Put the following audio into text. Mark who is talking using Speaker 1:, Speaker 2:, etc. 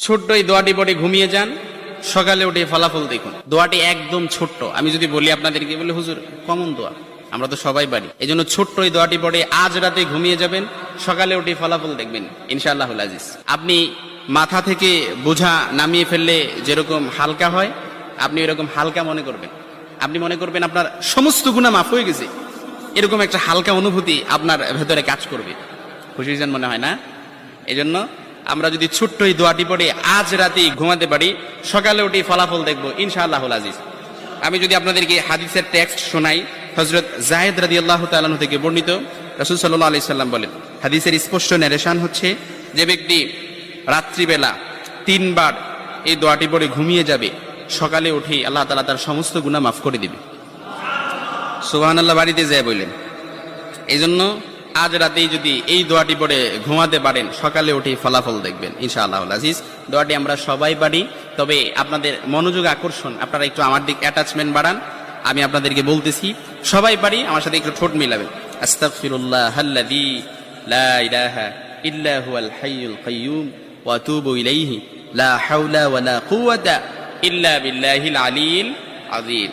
Speaker 1: ছোট্ট এই দোয়াটি পড়ে ঘুমিয়ে যান, সকালে উঠে ফলাফল দেখুন। দোয়াটি একদম ছোট্ট, আমি যদি বলি আপনাদেরকে, বলে হুজুর কমন দোয়া, আমরা তো সবাই পারি। এই জন্য ছোট্ট এই দোয়াটি পড়ে আজ রাতে ঘুমিয়ে যাবেন, সকালে উঠে ফলাফল দেখবেন ইনশাআল্লাহুল আজিজ। আপনি মাথা থেকে বোঝা নামিয়ে ফেললে যেরকম হালকা হয়, আপনি এরকম হালকা মনে করবেন। আপনি মনে করবেন আপনার সমস্ত গুনাহ মাফ হয়ে গেছে, এরকম একটা হালকা অনুভূতি আপনার ভেতরে কাজ করবে। খুশি হয়েছেন মনে হয় না? এই জন্য আমরা যদি ছোট্ট এই দোয়াটি পড়ে আজ রাতে ঘুমাতে পারি, সকালে উঠে ফলাফল দেখবো ইনশাআল্লাহুল আজিজ। আমি যদি আপনাদেরকে হাদিসের টেক্সট শোনাই, হযরত যায়েদ রাদিয়াল্লাহু তাআলা আনহু থেকে বর্ণিত, রাসূল সাল্লাল্লাহু আলাইহি সাল্লাম বলেন, হাদিসের স্পষ্ট ন্যারেশন হচ্ছে, যে ব্যক্তি রাত্রিবেলা 3 বার এই দোয়াটি পড়ে ঘুমিয়ে যাবে, সকালে উঠে আল্লাহ তাআলা তার সমস্ত গুনাহ মাফ করে দিবে। সুবহানাল্লাহ বাড়িতে যায় বললেন। এই জন্য আজ রাতেই যদি এই দোয়াটি পড়ে ঘুমাতে পারেন, সকালে উঠে ফলাফল দেখবেন ইনশাআল্লাহুল আজিজ। দোয়াটি আমরা সবাই পারি, তবে আপনাদের মনোযোগ আকর্ষণ, আপনারা একটু আমার দিক অ্যাটাচমেন্ট বাড়ান। আমি আপনাদেরকে বলতেছি, সবাই পারি, আমার সাথে একটু ঠোঁট মিলাবেন। আস্তাগফিরুল্লাহাল্লাযী লা ইলাহা ইল্লা হুয়াল হাইয়ুল কাইয়্যুম ওয়া আতুবু ইলাইহি লা হাওলা ওয়ালা কুওয়াতা ইল্লা বিল্লাহিল আলিয়্যিল আযীম।